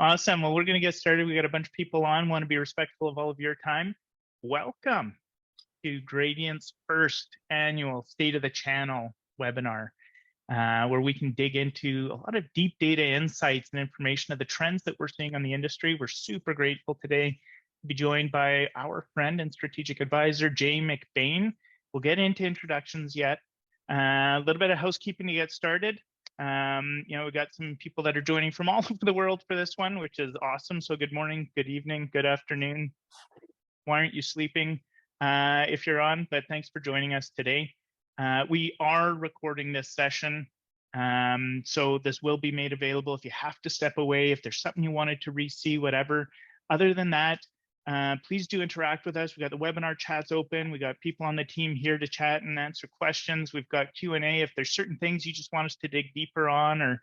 Awesome. Well, we're going to get started. We got a bunch of people on. Want to be respectful of all of your time. Welcome to Gradient's first annual State of the Channel webinar, where we can dig into a lot of deep data insights and information of the trends that we're seeing on the industry. We're super grateful today to be joined by our friend and strategic advisor, Jay McBain. We'll get into introductions yet. A little bit of housekeeping to get started. We've got some people that are joining from all over the world for this one, which is awesome. So good morning, good evening, good afternoon. Why aren't you sleeping if you're on? But thanks for joining us today. We are recording this session. So this will be made available if you have to step away, if there's something you wanted to re-see, whatever. Other than that, please do interact with us. We've got the webinar chats open. We got people on the team here to chat and answer questions. We've got Q&A. If there's certain things you just want us to dig deeper on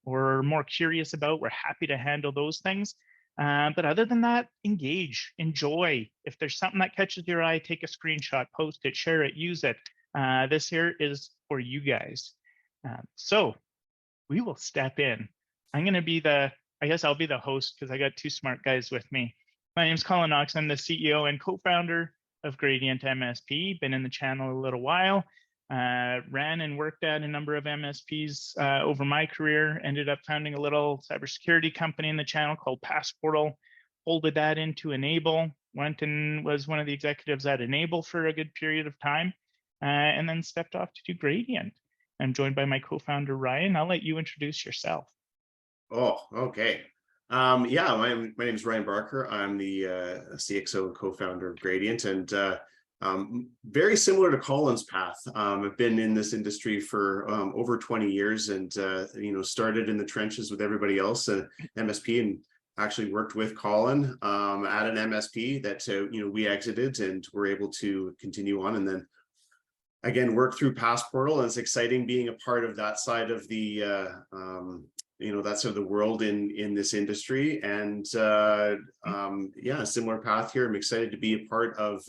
or more curious about, we're happy to handle those things. But other than that, engage, enjoy. If there's something that catches your eye, take a screenshot, post it, share it, use it. This here is for you guys. So we will step in. I'm going to be I'll be the host because I got two smart guys with me. My name is Colin Knox. I'm the CEO and co-founder of Gradient MSP. Been in the channel a little while. Ran and worked at a number of MSPs over my career. Ended up founding a little cybersecurity company in the channel called Passportal. Folded that into Enable. Went and was one of the executives at Enable for a good period of time. And then stepped off to do Gradient. I'm joined by my co-founder, Ryan. I'll let you introduce yourself. Oh, okay. My name is Ryan Barker. I'm the CXO and co-founder of Gradient, and very similar to Colin's path. I've been in this industry for over 20 years, and started in the trenches with everybody else at MSP, and actually worked with Colin at an MSP that we exited and were able to continue on, and then again work through Passportal. And it's exciting being a part of that side of the that's sort of the world in this industry. And a similar path here. I'm excited to be a part of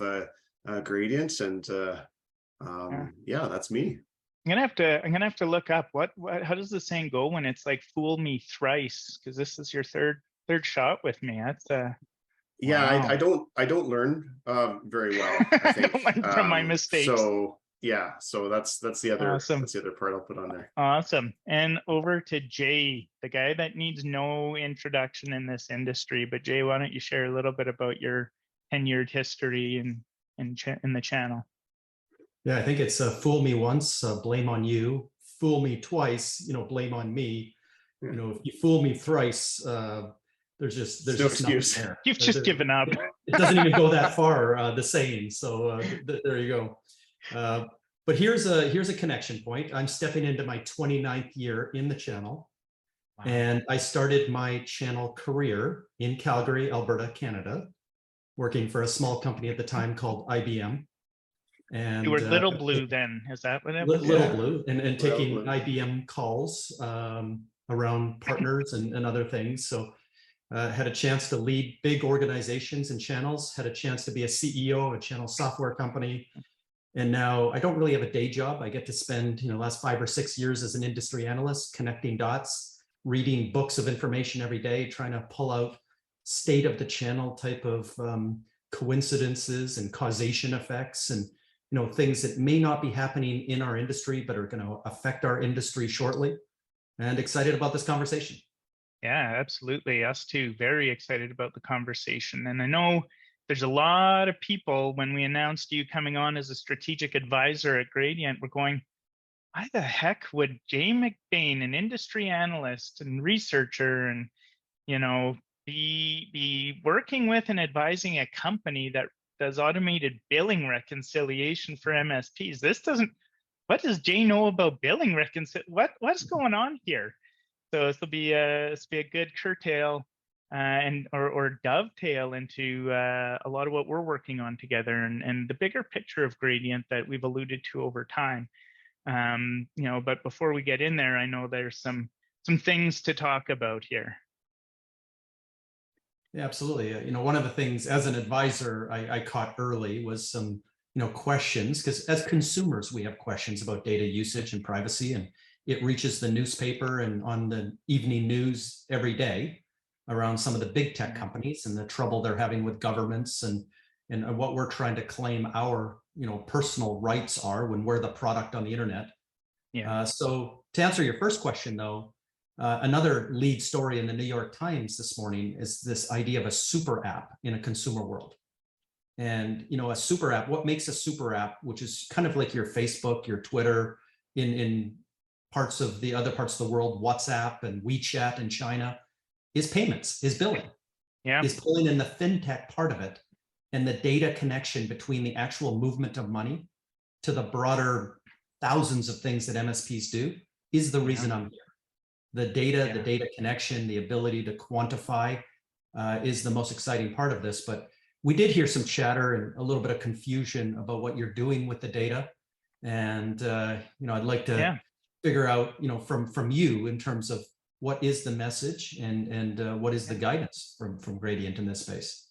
Gradient, and that's me. I'm gonna have to look up what how does the saying go when it's like fool me thrice, because this is your third shot with me. That's wow. I don't learn very well, I think. I don't learn from my mistakes. So that's the other awesome. That's the other part I'll put on there. Awesome. And over to Jay, the guy that needs no introduction in this industry. But Jay, why don't you share a little bit about your tenured history in the channel? Yeah, I think it's fool me once, blame on you. Fool me twice, blame on me. If you fool me thrice, there's just no excuse there. You've just given up. It doesn't even go that far, the saying. So there you go. But here's a connection point. I'm stepping into my 29th year in the channel. Wow. And I started my channel career in Calgary, Alberta, Canada, working for a small company at the time called IBM. And you were Little Blue then, is that what it was? Little Blue, and taking IBM calls around partners and other things. So had a chance to lead big organizations and channels, had a chance to be a CEO of a channel software company. And now I don't really have a day job. I get to spend the last 5 or 6 years as an industry analyst, connecting dots, reading books of information every day, trying to pull out state of the channel type of coincidences and causation effects, and things that may not be happening in our industry but are going to affect our industry shortly. And excited about this conversation. Yeah, absolutely. Us too. Very excited about the conversation. And I know there's a lot of people, when we announced you coming on as a strategic advisor at Gradient, we're going, why the heck would Jay McBain, an industry analyst and researcher, and be working with and advising a company that does automated billing reconciliation for MSPs? What does Jay know about billing reconciliation? What's going on here? So this will be a good curtail or dovetail into a lot of what we're working on together, and the bigger picture of Gradient that we've alluded to over time. But before we get in there, I know there's some things to talk about here. Yeah, absolutely. One of the things as an advisor I caught early was some questions, because as consumers we have questions about data usage and privacy, and it reaches the newspaper and on the evening news every day. around some of the big tech companies and the trouble they're having with governments and what we're trying to claim our personal rights are when we're the product on the internet. Yeah. So to answer your first question, though, another lead story in the New York Times this morning is this idea of a super app in a consumer world. And a super app, what makes a super app, which is kind of like your Facebook, your Twitter, in parts of the other parts of the world, WhatsApp and WeChat in China, is payments, is billing, is pulling in the fintech part of it, and the data connection between the actual movement of money to the broader thousands of things that MSPs do is the reason I'm here. The data connection, the ability to quantify is the most exciting part of this. But we did hear some chatter and a little bit of confusion about what you're doing with the data. And I'd like to figure out, from you in terms of what is the message and what is the guidance from Gradient in this space.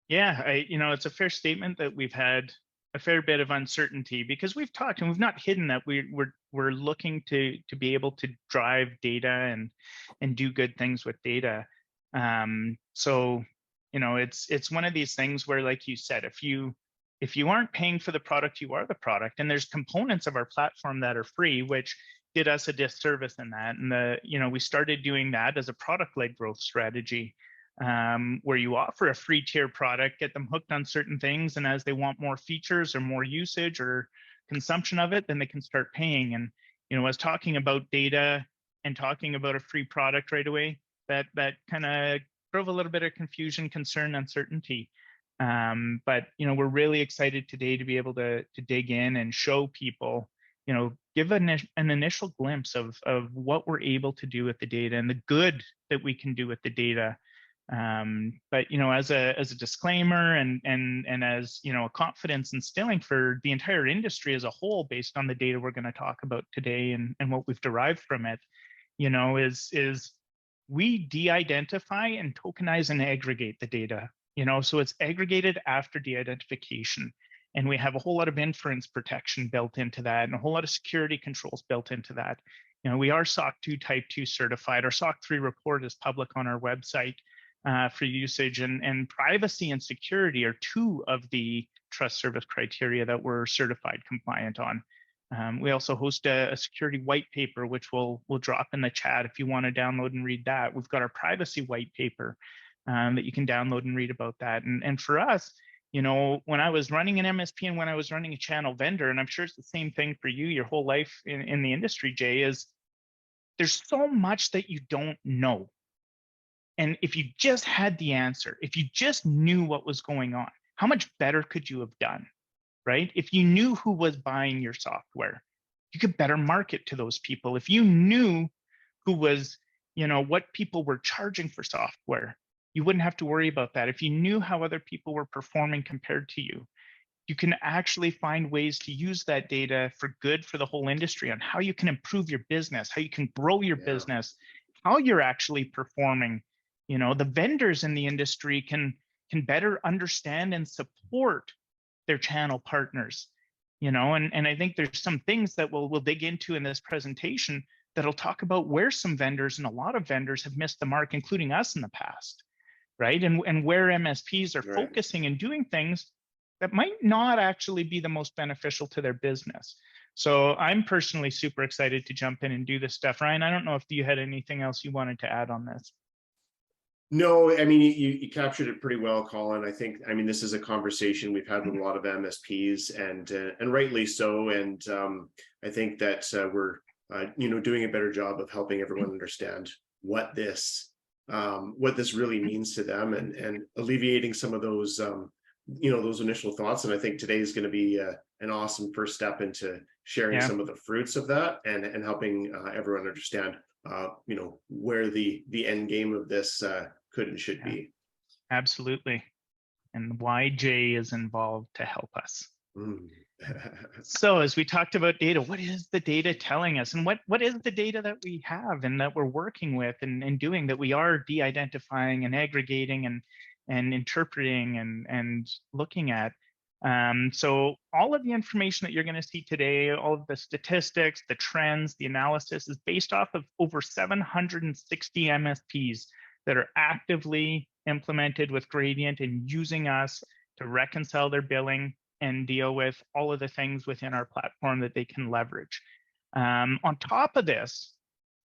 Yeah, it's a fair statement that we've had a fair bit of uncertainty because we've talked and we've not hidden that we're looking to be able to drive data and do good things with data. So it's one of these things where, like you said, if you aren't paying for the product, you are the product. And there's components of our platform that are free, which did us a disservice in that. And we started doing that as a product-led growth strategy, where you offer a free tier product, get them hooked on certain things, and as they want more features or more usage or consumption of it, then they can start paying. And I was talking about data and talking about a free product right away, that kind of drove a little bit of confusion, concern, uncertainty. But we're really excited today to be able to dig in and show people, give an initial glimpse of what we're able to do with the data and the good that we can do with the data. But as a disclaimer and as a confidence instilling for the entire industry as a whole, based on the data we're going to talk about today and what we've derived from it, is we de-identify and tokenize and aggregate the data. So it's aggregated after de-identification, and we have a whole lot of inference protection built into that, and a whole lot of security controls built into that. We are SOC 2 Type 2 certified. Our SOC 3 report is public on our website for usage, and privacy and security are two of the trust service criteria that we're certified compliant on. We also host a security white paper, which we'll drop in the chat if you want to download and read that. We've got our privacy white paper that you can download and read about that. And for us, when I was running an MSP and when I was running a channel vendor, and I'm sure it's the same thing for you your whole life in the industry, Jay, is there's so much that you don't know. And if you just had the answer, if you just knew what was going on, how much better could you have done, right? If you knew who was buying your software, you could better market to those people. If you knew who was, what people were charging for software, you wouldn't have to worry about that. If you knew how other people were performing compared to you, you can actually find ways to use that data for good for the whole industry on how you can improve your business, how you can grow your business, how you're actually performing. The vendors in the industry can better understand and support their channel partners, and I think there's some things that we'll dig into in this presentation that'll talk about where some vendors and a lot of vendors have missed the mark, including us in the past, right? And where MSPs are focusing and doing things that might not actually be the most beneficial to their business. So I'm personally super excited to jump in and do this stuff. Ryan, I don't know if you had anything else you wanted to add on this. No, I mean, you captured it pretty well, Colin. I mean, this is a conversation we've had with a lot of MSPs, and rightly so. And I think that we're doing a better job of helping everyone understand what this really means to them, and alleviating some of those those initial thoughts. And I think today is going to be an awesome first step into sharing some of the fruits of that, and helping everyone understand where the end game of this could and should be. Absolutely. And why Jay is involved to help us. So as we talked about data, what is the data telling us? And what is the data that we have and that we're working with and doing, that we are de-identifying and aggregating and interpreting and looking at? So all of the information that you're going to see today, all of the statistics, the trends, the analysis is based off of over 760 MSPs that are actively implemented with Gradient and using us to reconcile their billing and deal with all of the things within our platform that they can leverage. On top of this,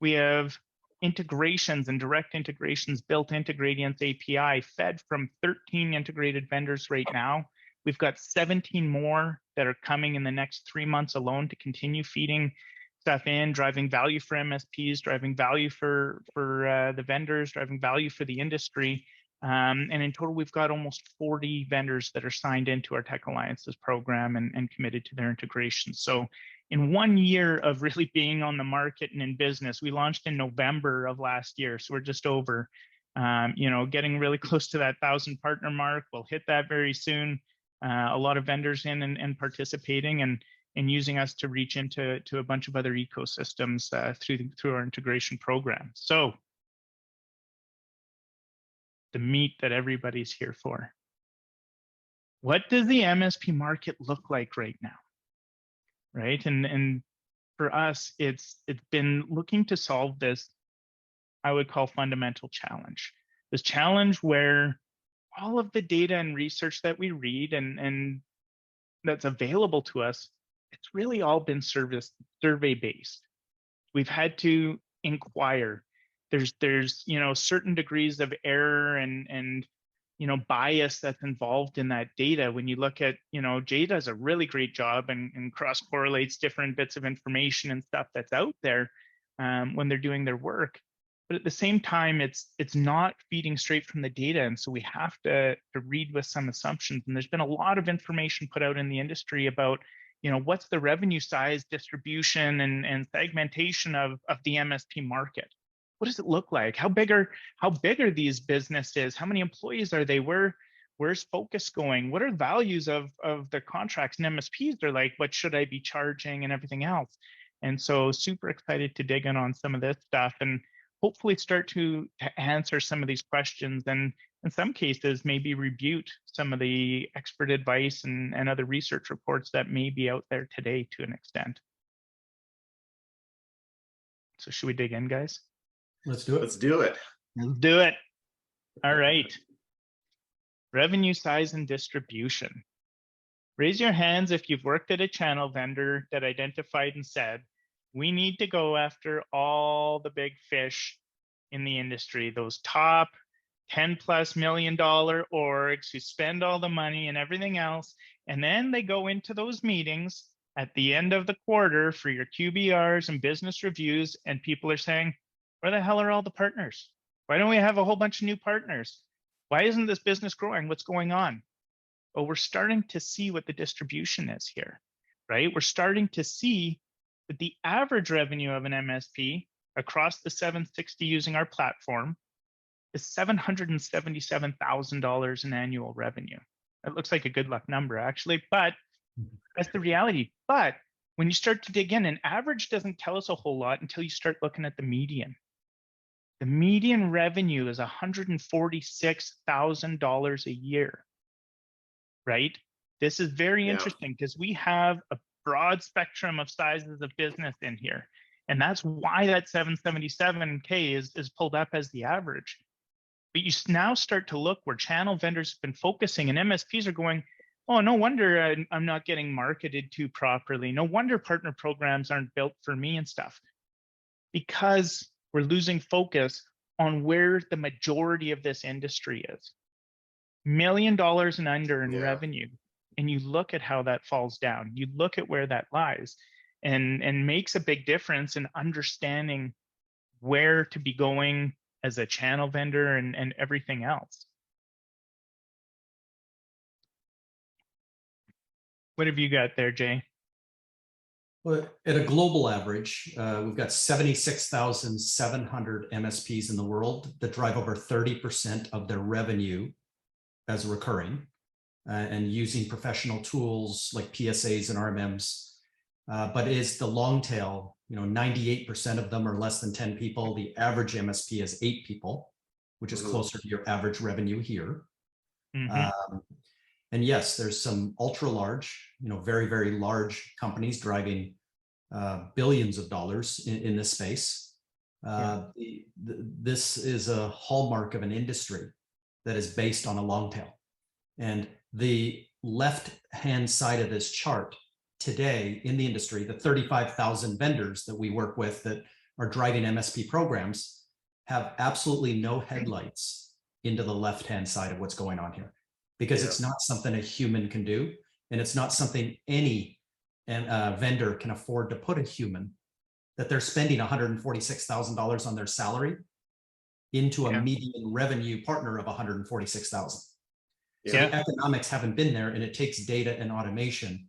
we have integrations and direct integrations built into Gradient's API, fed from 13 integrated vendors right now. We've got 17 more that are coming in the next 3 months alone to continue feeding stuff in, driving value for MSPs, driving value for the vendors, driving value for the industry. And in total, we've got almost 40 vendors that are signed into our Tech Alliances program and committed to their integration. So in 1 year of really being on the market and in business, we launched in November of last year. So we're just over, getting really close to that 1,000 partner mark. We'll hit that very soon. A lot of vendors in and participating and using us to reach into a bunch of other ecosystems through our integration program. So the meat that everybody's here for. What does the MSP market look like right now? Right, and for us, it's been looking to solve this, I would call, fundamental challenge. This challenge where all of the data and research that we read and that's available to us, it's really all been survey based. We've had to inquire. There's certain degrees of error and bias that's involved in that data. When you look at, Jay does a really great job and cross correlates different bits of information and stuff that's out there when they're doing their work. But at the same time, it's not feeding straight from the data. And so we have to read with some assumptions. And there's been a lot of information put out in the industry about, what's the revenue size distribution and segmentation of the MSP market. What does it look like? How big are these businesses? How many employees are they? Where's focus going? What are the values of their contracts and MSPs? They're like, what should I be charging and everything else? And so super excited to dig in on some of this stuff and hopefully start to answer some of these questions and in some cases maybe rebut some of the expert advice and other research reports that may be out there today to an extent. So should we dig in, guys? Let's do it. Let's do it. Let's do it. All right. Revenue size and distribution. Raise your hands if you've worked at a channel vendor that identified and said, we need to go after all the big fish in the industry, those top $10+ million orgs who spend all the money and everything else. And then they go into those meetings at the end of the quarter for your QBRs and business reviews, and people are saying, where the hell are all the partners? Why don't we have a whole bunch of new partners? Why isn't this business growing? What's going on? Well, we're starting to see what the distribution is here, right? We're starting to see that the average revenue of an MSP across the 760 using our platform is $777,000 in annual revenue. That looks like a good luck number, actually, but that's the reality. But when you start to dig in, an average doesn't tell us a whole lot until you start looking at the median. The median revenue is $146,000 a year, right? This is very interesting because we have a broad spectrum of sizes of business in here. And that's why that 777K is pulled up as the average. But you now start to look where channel vendors have been focusing and MSPs are going, oh, no wonder I'm not getting marketed to properly. No wonder partner programs aren't built for me and stuff. Because we're losing focus on where the majority of this industry is. $1 million and under in revenue. And you look at how that falls down. You look at where that lies and makes a big difference in understanding where to be going as a channel vendor and everything else. What have you got there, Jay? Well, at a global average, we've got 76,700 MSPs in the world that drive over 30% of their revenue as recurring and using professional tools like PSAs and RMMs. But is the long tail, 98% of them are less than 10 people. The average MSP is 8 people, which is closer to your average revenue here. And yes, there's some ultra large, very, very large companies driving billions of dollars in this space. This is a hallmark of an industry that is based on a long tail. And the left-hand side of this chart today in the industry, the 35,000 vendors that we work with that are driving MSP programs have absolutely no headlights into the left-hand side of what's going on here, because it's not something a human can do. And it's not something any vendor can afford to put a human, that they're spending $146,000 on their salary into a median revenue partner of $146,000. So the economics haven't been there, and it takes data and automation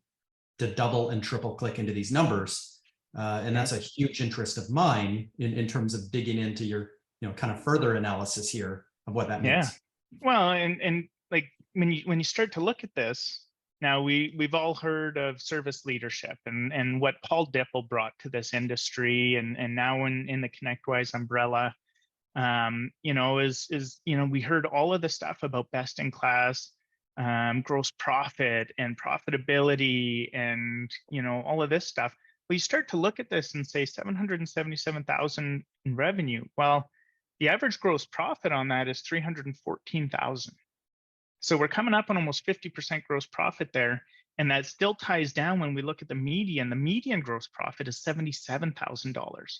to double and triple click into these numbers. And that's a huge interest of mine in terms of digging into your, kind of further analysis here of what that means. Yeah. Well, and like when you start to look at this, now we've all heard of service leadership and what Paul Dipple brought to this industry, and now in the ConnectWise umbrella, we heard all of the stuff about best in class gross profit and profitability and all of this stuff. Well, you start to look at this and say 777,000 in revenue. Well, the average gross profit on that is 314,000. So we're coming up on almost 50% gross profit there. And that still ties down when we look at the median. The median gross profit is $77,000.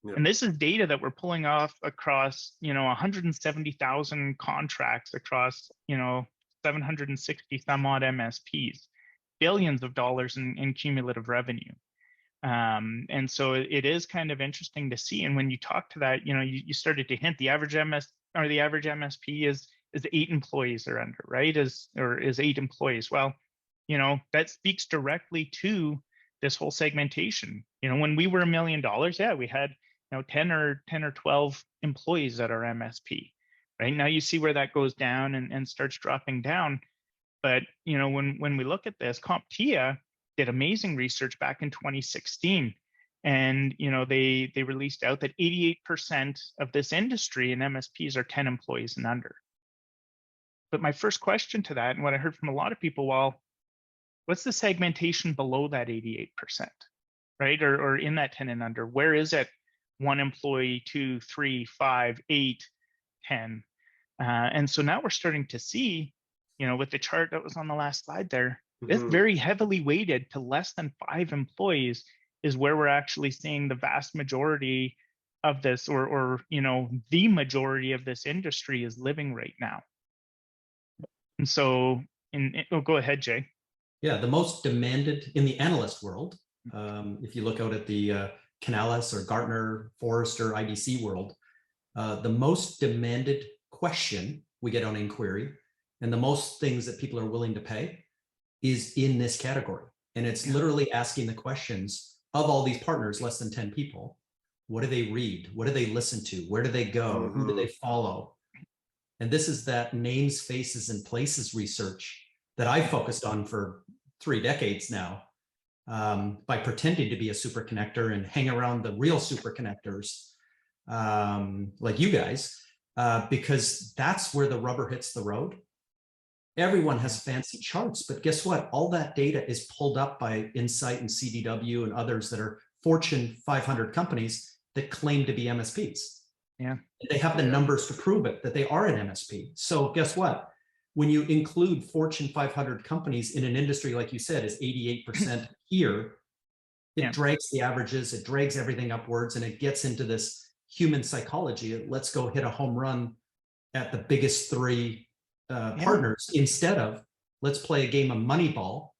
Yeah. And this is data that we're pulling off across, 170,000 contracts across, 760 some odd MSPs, billions of dollars in cumulative revenue. And so it is kind of interesting to see. And when you talk to that, you started to hint the average MSP is 8 employees or under, right? Is 8 employees. Well, that speaks directly to this whole segmentation. When we were $1 million, we had 10 or 12 employees at our MSP. Right now, you see where that goes down and starts dropping down. But when we look at this, CompTIA did amazing research back in 2016, and they released out that 88% of this industry in MSPs are 10 employees and under. But my first question to that, and what I heard from a lot of people, well, what's the segmentation below that 88%, right? Or in that 10 and under? Where is it? 1 employee, 2, 3, 5, 8, 10. And so now we're starting to see, with the chart that was on the last slide there, it's very heavily weighted to less than 5 employees is where we're actually seeing the vast majority of this, or the majority of this industry is living right now. And so, go ahead, Jay. Yeah, the most demanded in the analyst world, if you look out at the Canalys or Gartner, Forrester, IDC world, the most demanded question we get on inquiry, and the most things that people are willing to pay, is in this category. And it's literally asking the questions of all these partners, less than 10 people. What do they read? What do they listen to? Where do they go? Who do they follow? And this is that names, faces, and places research that I focused on for 3 decades now, by pretending to be a super connector and hang around the real super connectors like you guys, because that's where the rubber hits the road. Everyone has fancy charts, but guess what? All that data is pulled up by Insight and CDW and others that are Fortune 500 companies that claim to be MSPs. Yeah. They have the numbers to prove it, that they are an MSP. So guess what? When you include Fortune 500 companies in an industry, like you said, is 88% here, it drags the averages, it drags everything upwards, and it gets into this human psychology. Let's go hit a home run at the biggest 3 partners, instead of let's play a game of Moneyball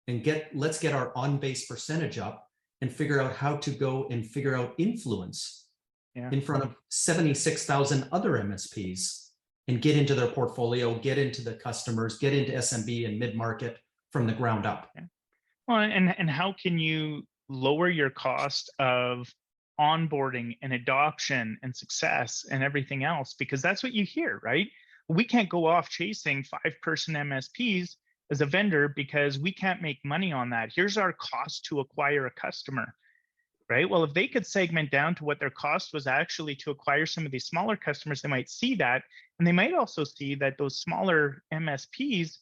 and let's get our on-base percentage up and figure out how to go and figure out influence in front of 76,000 other MSPs and get into their portfolio, get into the customers, get into SMB and mid-market from the ground up. Well, and how can you lower your cost of onboarding and adoption and success and everything else? Because that's what you hear, right? We can't go off chasing 5-person MSPs as a vendor because we can't make money on that. Here's our cost to acquire a customer, right? Well, if they could segment down to what their cost was actually to acquire some of these smaller customers, they might see that. And they might also see that those smaller MSPs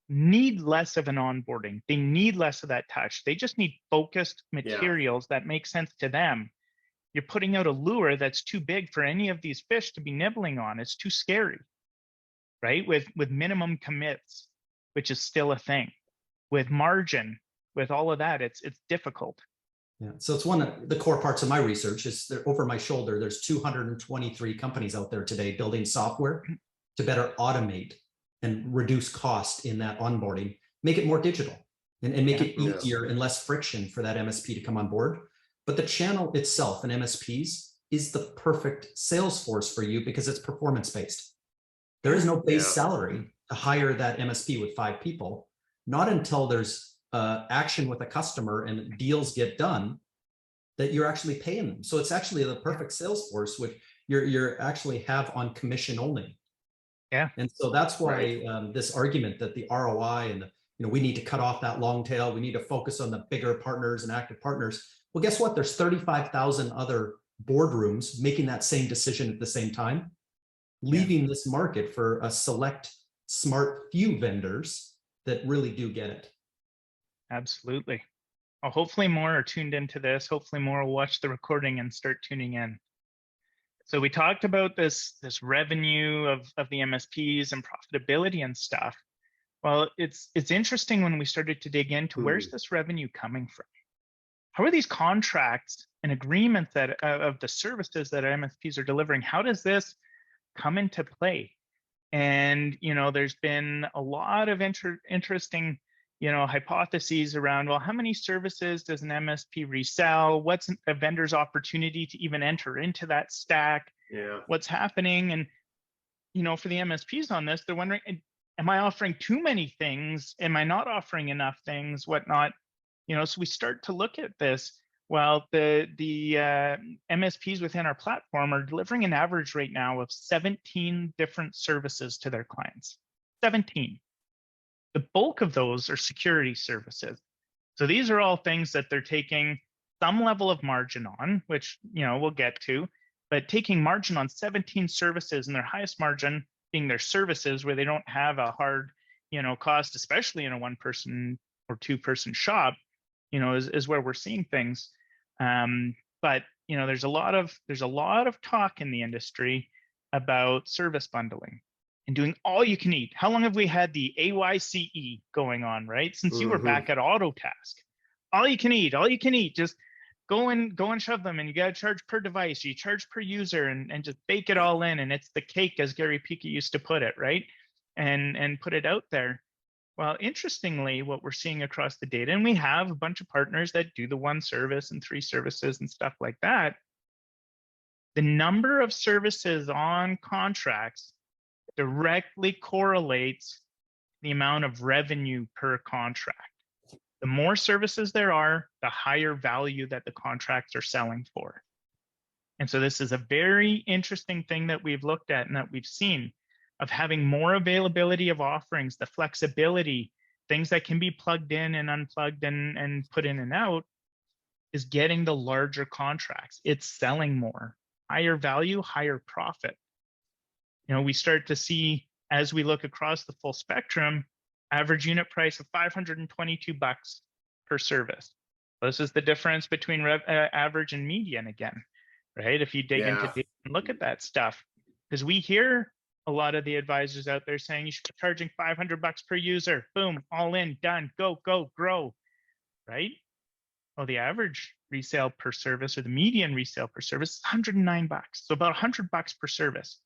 need less of an onboarding. They need less of that touch. They just need focused materials that make sense to them. you're putting out a lure that's too big for any of these fish to be nibbling on. It's too scary, right? With minimum commits, which is still a thing. With margin, with all of that, it's difficult. Yeah, so it's one of the core parts of my research is there, over my shoulder, there's 223 companies out there today building software to better automate and reduce cost in that onboarding, make it more digital and make it easier and less friction for that MSP to come on board. But the channel itself and MSPs is the perfect sales force for you because it's performance-based. There is no base salary to hire that MSP with 5 people, not until there's action with a customer and deals get done that you're actually paying them. So it's actually the perfect sales force, which you're actually have on commission only. Yeah. And so that's why this argument that the ROI and we need to cut off that long tail, we need to focus on the bigger partners and active partners. Well, guess what? There's 35,000 other boardrooms making that same decision at the same time, leaving this market for a select, smart few vendors that really do get it. Absolutely. Well, hopefully more are tuned into this. Hopefully more will watch the recording and start tuning in. So we talked about this revenue of the MSPs and profitability and stuff. Well, it's interesting when we started to dig into where's this revenue coming from? How are these contracts and agreements that of the services that MSPs are delivering? How does this come into play? And there's been a lot of interesting hypotheses around, well, how many services does an MSP resell? What's a vendor's opportunity to even enter into that stack? Yeah. What's happening? And, for the MSPs on this, they're wondering, am I offering too many things? Am I not offering enough things? Whatnot? So we start to look at this. Well, the MSPs within our platform are delivering an average right now of 17 different services to their clients. 17. The bulk of those are security services. So these are all things that they're taking some level of margin on, which we'll get to, but taking margin on 17 services and their highest margin being their services where they don't have a hard cost, especially in a 1-person or 2-person shop, is where we're seeing things. But there's a lot of talk in the industry about service bundling and doing all you can eat. How long have we had the AYCE going on, right? Since you were back at Autotask. All you can eat, just go and shove them, and you got to charge per device, you charge per user, and just bake it all in, and it's the cake, as Gary Pica used to put it, right? And put it out there. Well, interestingly, what we're seeing across the data, and we have a bunch of partners that do the 1 service and 3 services and stuff like that, the number of services on contracts directly correlates the amount of revenue per contract. The more services there are, the higher value that the contracts are selling for. And so this is a very interesting thing that we've looked at and that we've seen, of having more availability of offerings, the flexibility, things that can be plugged in and unplugged and put in and out, is getting the larger contracts. It's selling more, higher value, higher profit. We start to see, as we look across the full spectrum, average unit price of $522 per service. This is the difference between average and median again, right? If you dig into data and look at that stuff, because we hear a lot of the advisors out there saying you should be charging $500 per user. Boom, all in, done, go, grow, right? Well, the average resale per service or the median resale per service is $109. So about $100 per service.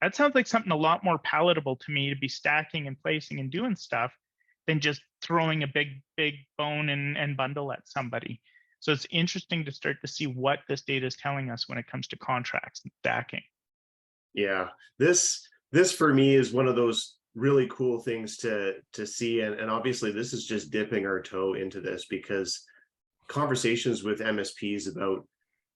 That sounds like something a lot more palatable to me to be stacking and placing and doing stuff than just throwing a big bone and bundle at somebody. So it's interesting to start to see what this data is telling us when it comes to contracts and stacking. Yeah, this for me is one of those really cool things to see, and obviously this is just dipping our toe into this, because conversations with MSPs about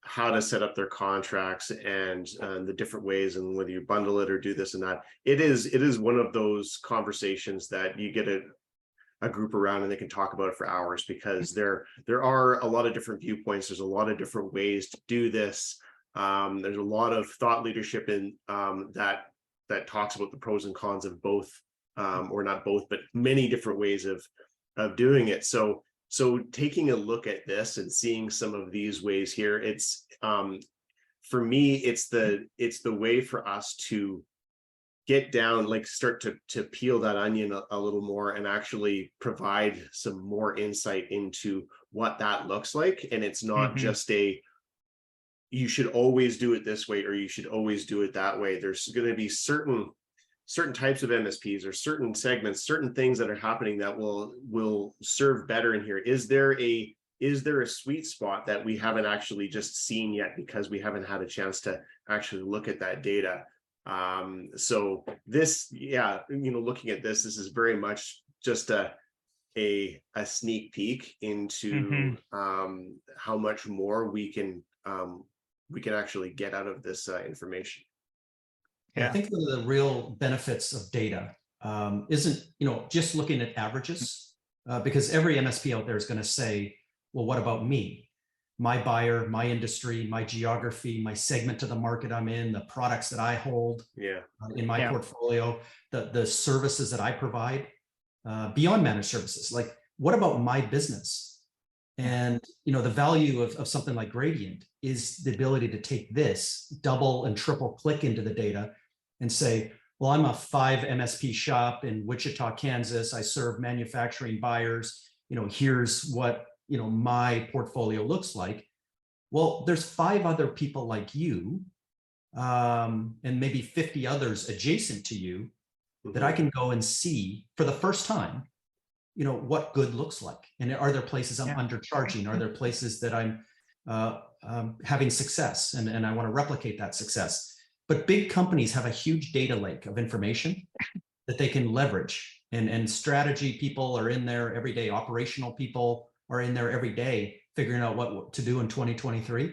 how to set up their contracts and the different ways, and whether you bundle it or do this and that, it is one of those conversations that you get a group around and they can talk about it for hours, because there are a lot of different viewpoints. There's a lot of different ways to do this. There's a lot of thought leadership in that talks about the pros and cons of both, or not both, but many different ways of doing it. So So taking a look at this and seeing some of these ways here, it's for me, it's the way for us to get down, like start to peel that onion a little more and actually provide some more insight into what that looks like. And it's not just you should always do it this way, or you should always do it that way. There's going to be certain types of MSPs or certain segments, certain things that are happening that will serve better in here. Is there a sweet spot that we haven't actually just seen yet because we haven't had a chance to actually look at that data? So this, looking at this is very much just a sneak peek into how much more we can actually get out of this information. Yeah. I think one of the real benefits of data isn't, just looking at averages, because every MSP out there is going to say, well, what about me? My buyer, my industry, my geography, my segment of the market I'm in, the products that I hold in my portfolio, the services that I provide beyond managed services. Like, what about my business? And, the value of something like Gradient is the ability to take this, double and triple click into the data and say, well, I'm a 5 MSP shop in Wichita, Kansas. I serve manufacturing buyers. Here's what, my portfolio looks like. Well, there's 5 other people like you, and maybe 50 others adjacent to you that I can go and see for the first time, what good looks like. And are there places I'm undercharging? Are there places that I'm having success and I want to replicate that success? But big companies have a huge data lake of information that they can leverage, and strategy people are in there every day. Operational people are in there every day figuring out what to do in 2023.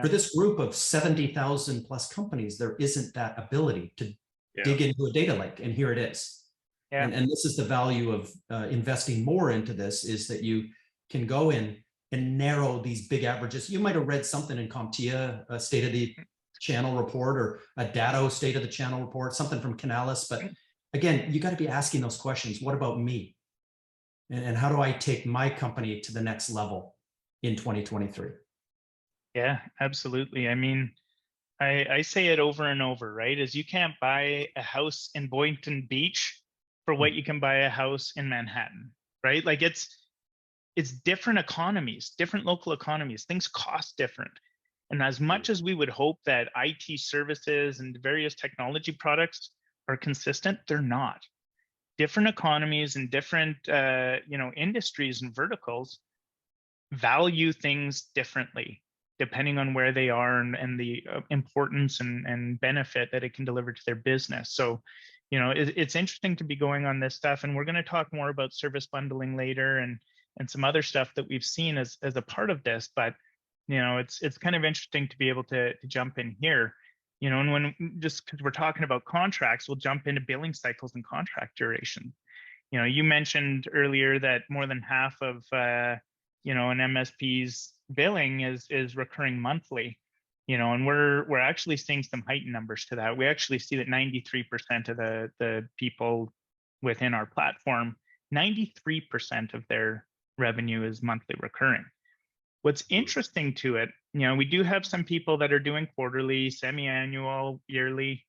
For this group of 70,000 plus companies, there isn't that ability to dig into a data lake, and here it is. And this is the value of investing more into this, is that you can go in and narrow these big averages. You might have read something in CompTIA, a state of the channel report, or a Datto state of the channel report, something from Canalys. But again, you got to be asking those questions. What about me? And how do I take my company to the next level in 2023? Yeah, absolutely. I mean, I say it over and over, right? Is you can't buy a house in Boynton Beach for what you can buy a house in Manhattan, right? Like it's different economies, different local economies. Things cost different. And as much as we would hope that IT services and various technology products are consistent, they're not. Different economies and different industries and verticals value things differently depending on where they are and the importance and benefit that it can deliver to their business. So, it's interesting to be going on this stuff, and we're going to talk more about service bundling later and some other stuff that we've seen as a part of this. But it's kind of interesting to be able to jump in here. And when, just because we're talking about contracts, we'll jump into billing cycles and contract duration. You mentioned earlier that more than half of an MSP's billing is recurring monthly. And we're actually seeing some heightened numbers to that. We actually see that 93% of the people within our platform, 93% of their revenue is monthly recurring. What's interesting to it, we do have some people that are doing quarterly, semi-annual, yearly.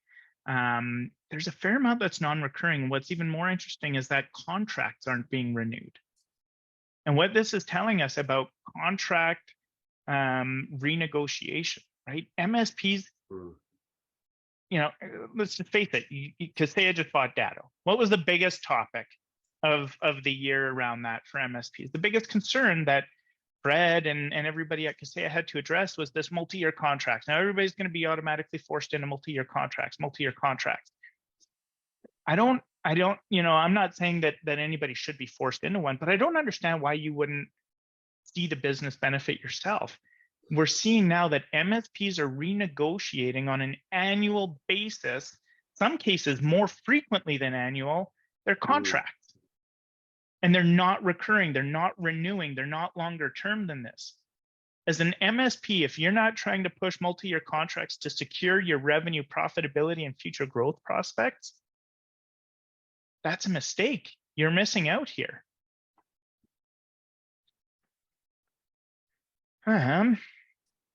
There's a fair amount that's non-recurring. What's even more interesting is that contracts aren't being renewed. And what this is telling us about contract renegotiation, right? MSPs, let's just face it, because say I just bought Datto. What was the biggest topic of the year around that for MSPs? The biggest concern that Fred and everybody at Kaseya had to address was this multi-year contracts. Now everybody's going to be automatically forced into multi-year contracts. I'm not saying that anybody should be forced into one, but I don't understand why you wouldn't see the business benefit yourself. We're seeing now that MSPs are renegotiating on an annual basis, some cases more frequently than annual, their contracts. And they're not recurring, they're not renewing, they're not longer term than this. As an MSP, if you're not trying to push multi-year contracts to secure your revenue, profitability, and future growth prospects, that's a mistake. You're missing out here. Well,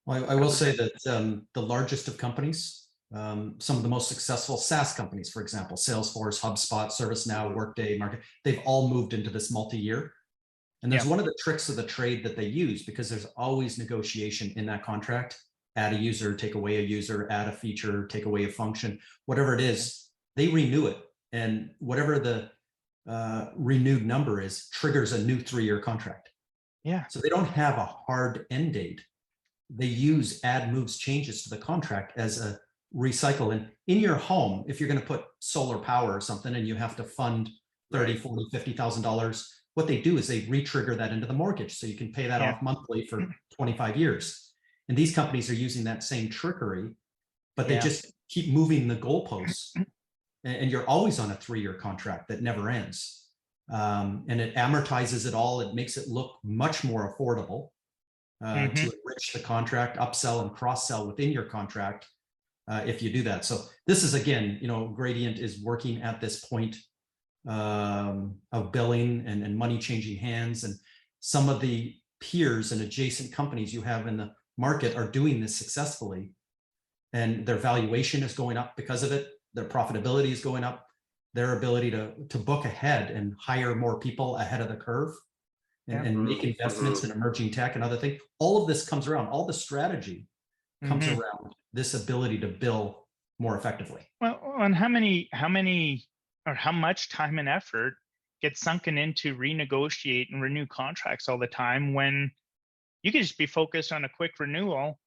I will say that the largest of companies, some of the most successful SaaS companies, for example, Salesforce, HubSpot, ServiceNow, Workday, Market, they've all moved into this multi-year. And there's one of the tricks of the trade that they use, because there's always negotiation in that contract. Add a user, take away a user, add a feature, take away a function, whatever it is, they renew it. And whatever the renewed number is triggers a new 3-year contract. Yeah. So they don't have a hard end date. They use add, moves, changes to the contract as a recycle. And in your home, if you're going to put solar power or something and you have to fund $30,000, $40,000, $50,000, what they do is they re-trigger that into the mortgage. So you can pay that off monthly for 25 years. And these companies are using that same trickery, but they just keep moving the goalposts. And you're always on a 3-year contract that never ends. And it amortizes it all. It makes it look much more affordable to enrich the contract, upsell and cross-sell within your contract if you do that. So this is, again, you know, Gradient is working at this point of billing and money changing hands. And some of the peers and adjacent companies you have in the market are doing this successfully. And their valuation is going up because of it. Their profitability is going up. Their ability to book ahead and hire more people ahead of the curve and make investments in emerging tech and other things. All of this comes around. All the strategy comes around this ability to bill more effectively. Well, and how much time and effort gets sunken into renegotiate and renew contracts all the time, when you can just be focused on a quick renewal,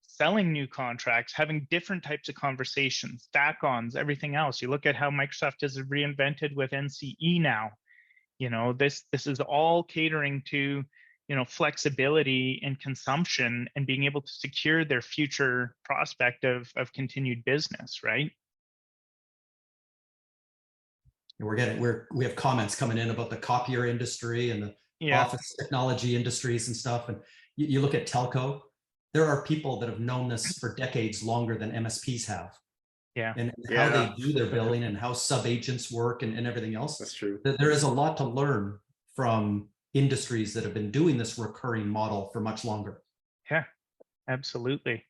selling new contracts, having different types of conversations, stack-ons, everything else. You look at how Microsoft has reinvented with NCE now. You know, this is all catering to, you know, flexibility and consumption and being able to secure their future prospect of continued business, right? We have comments coming in about the copier industry and the office technology industries and stuff. And you look at telco, there are people that have known this for decades longer than MSPs have. And how they do their billing and how sub-agents work and everything else. That's true. There is a lot to learn from industries that have been doing this recurring model for much longer. Yeah, absolutely.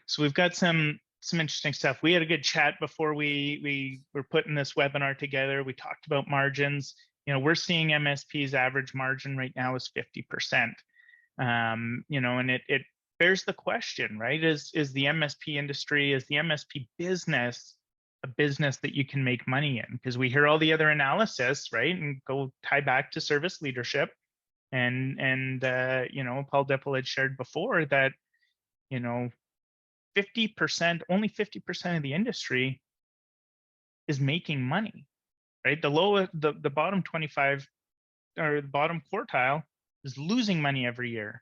So we've got some interesting stuff. We had a good chat before we were putting this webinar together. We talked about margins. You know, we're seeing MSP's average margin right now is 50%. You know, and it bears the question, right? Is the MSP industry, is the MSP business a business that you can make money in? Because we hear all the other analysis, right? And go tie back to service leadership. And you know, Paul Dippel had shared before that, you know, 50%, only 50% of the industry is making money, right? The bottom 25 or the bottom quartile is losing money every year.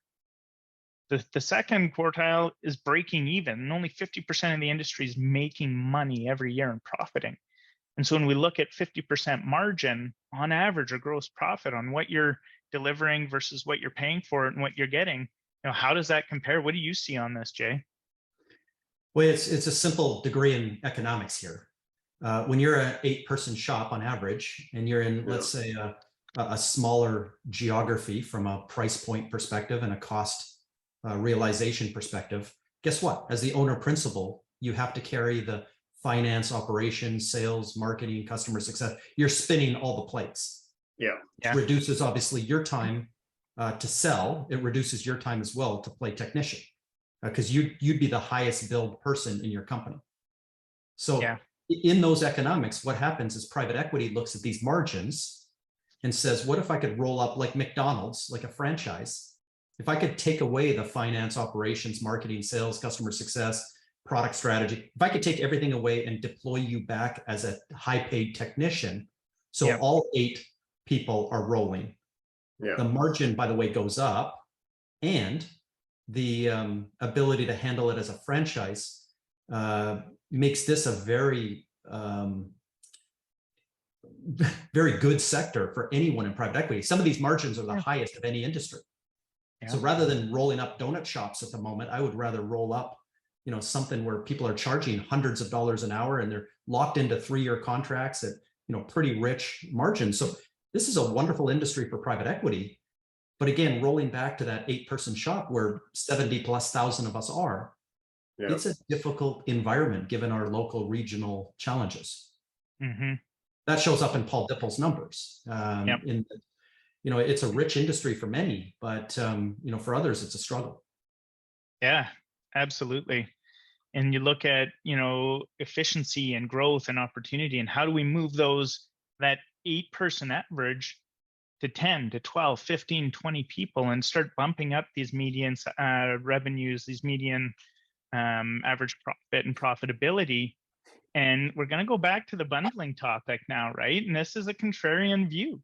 The second quartile is breaking even, and only 50% of the industry is making money every year and profiting. And so when we look at 50% margin on average, or gross profit on what you're delivering versus what you're paying for it and what you're getting, you know, how does that compare? What do you see on this, Jay? Well, it's a simple degree in economics here. When you're an 8-person shop on average, and you're in, let's say, a smaller geography from a price point perspective and a cost realization perspective, guess what? As the owner principal, you have to carry the finance, operations, sales, marketing, customer success. You're spinning all the plates. It reduces, obviously, your time to sell. It reduces your time as well to play technician, because you'd be the highest billed person in your company. So in those economics, what happens is private equity looks at these margins and says, what if I could roll up like McDonald's, like a franchise? If I could take away the finance, operations, marketing, sales, customer success, product strategy, if I could take everything away and deploy you back as a high-paid technician, so all 8 people are rolling, the margin, by the way, goes up, and the ability to handle it as a franchise makes this a very, very good sector for anyone in private equity. Some of these margins are the highest of any industry. So rather than rolling up donut shops at the moment, I would rather roll up, you know, something where people are charging hundreds of dollars an hour and they're locked into 3-year contracts at, you know, pretty rich margins. So this is a wonderful industry for private equity. But again, rolling back to that 8-person shop where 70,000+ of us are, it's a difficult environment given our local regional challenges. That shows up in Paul Dippel's numbers. It's a rich industry for many, but for others, it's a struggle. Yeah, absolutely. And you look at, efficiency and growth and opportunity, and how do we move that 8-person average to 10 to 12, 15, 20 people and start bumping up these median revenues, these median average profit and profitability. And we're going to go back to the bundling topic now, right? And this is a contrarian view,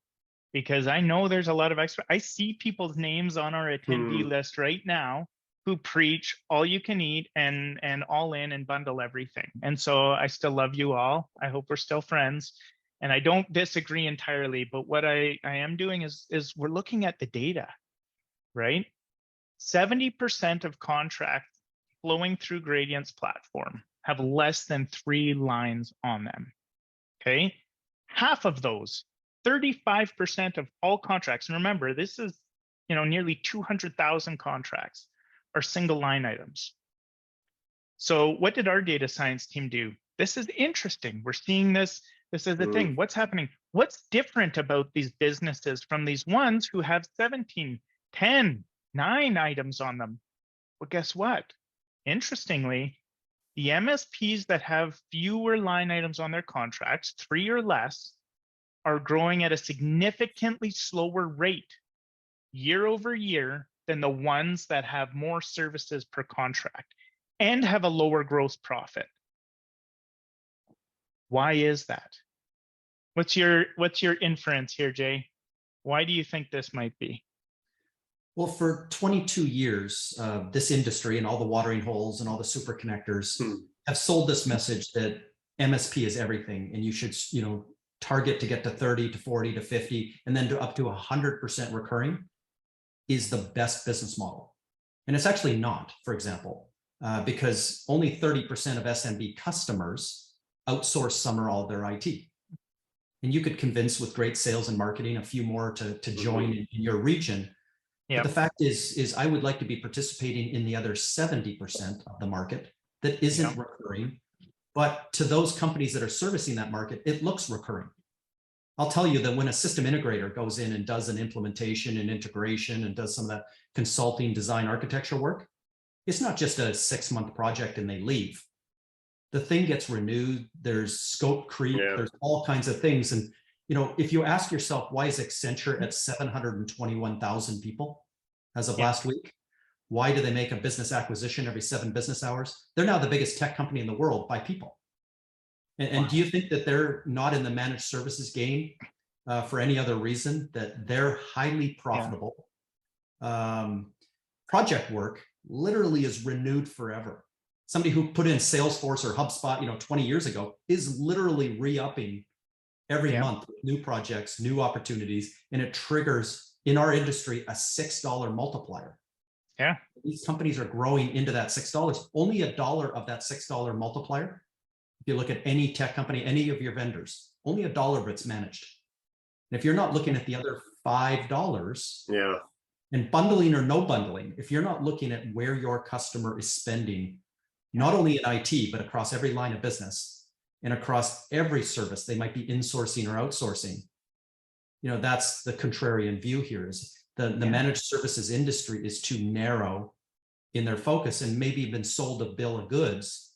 because I know there's a lot of I see people's names on our attendee list right now who preach all you can eat and all in and bundle everything. And so I still love you all. I hope we're still friends. And I don't disagree entirely, but what I am doing is we're looking at the data, right? 70% of contracts flowing through Gradient's platform have less than 3 lines on them, okay? Half of those, 35% of all contracts, and remember, this is, nearly 200,000 contracts, are single line items. So what did our data science team do? This is interesting. We're seeing this. This is the thing. What's happening? What's different about these businesses from these ones who have 17, 10, 9 items on them? Well, guess what? Interestingly, the MSPs that have fewer line items on their contracts, 3 or less, are growing at a significantly slower rate year over year than the ones that have more services per contract and have a lower gross profit. Why is that? What's your inference here, Jay? Why do you think this might be? Well, for 22 years, this industry and all the watering holes and all the super connectors have sold this message that MSP is everything, and you should, target to get to 30 to 40 to 50, and then to up to 100% recurring is the best business model. And it's actually not, for example, because only 30% of SMB customers outsource some or all of their IT. And you could convince with great sales and marketing a few more to join in your region. But the fact is I would like to be participating in the other 70% of the market that isn't recurring. But to those companies that are servicing that market, it looks recurring. I'll tell you that when a system integrator goes in and does an implementation and integration and does some of that consulting, design, architecture work, it's not just a 6-month project and they leave. The thing gets renewed, there's scope creep, there's all kinds of things. And if you ask yourself, why is Accenture at 721,000 people as of last week? Why do they make a business acquisition every 7 business hours? They're now the biggest tech company in the world by people. And do you think that they're not in the managed services game for any other reason? That they're highly profitable. Project work literally is renewed forever. Somebody who put in Salesforce or HubSpot, 20 years ago is literally re-upping every month with new projects, new opportunities, and it triggers in our industry a $6 multiplier. Yeah. These companies are growing into that $6. Only $1 of that $6 multiplier. If you look at any tech company, any of your vendors, only $1 of it's managed. And if you're not looking at the other $5, and bundling or no bundling, if you're not looking at where your customer is spending, not only in IT, but across every line of business and across every service, they might be insourcing or outsourcing. That's the contrarian view here is the managed services industry is too narrow in their focus and maybe been sold a bill of goods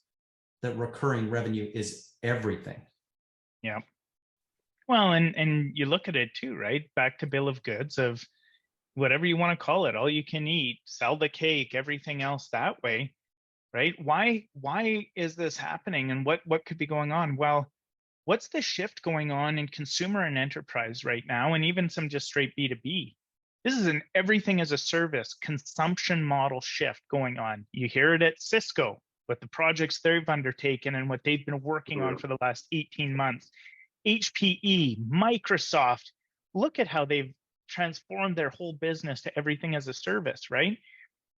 that recurring revenue is everything. Yeah. Well, and you look at it too, right? Back to bill of goods of whatever you want to call it, all you can eat, sell the cake, everything else that way, right? Why is this happening, and what could be going on? Well, what's the shift going on in consumer and enterprise right now, and even some just straight B2B? This is an everything as a service consumption model shift going on. You hear it at Cisco with the projects they've undertaken and what they've been working on for the last 18 months. HPE, Microsoft, look at how they've transformed their whole business to everything as a service, right?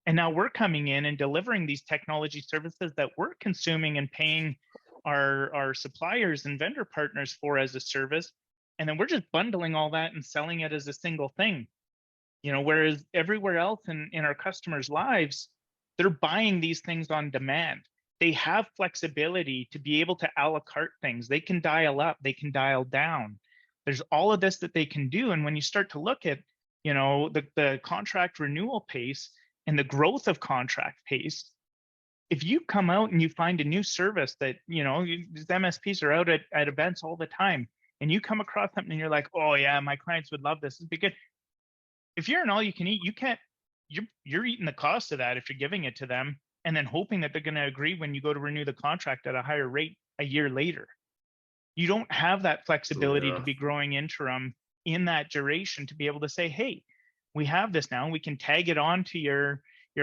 And now we're coming in and delivering these technology services that we're consuming and paying our suppliers and vendor partners for as a service. And then we're just bundling all that and selling it as a single thing. whereas everywhere else in our customers' lives, they're buying these things on demand. They have flexibility to be able to a la carte things. They can dial up, they can dial down. There's all of this that they can do. And when you start to look at, the contract renewal pace and the growth of contract pace, if you come out and you find a new service that, these MSPs are out at events all the time, and you come across something and you're like, oh yeah, my clients would love this, it'd be good. If you're an all you can eat, you're eating the cost of that if you're giving it to them and then hoping that they're going to agree when you go to renew the contract at a higher rate a year later. You don't have that flexibility to be growing interim in that duration to be able to say, hey, we have this now, we can tag it on to your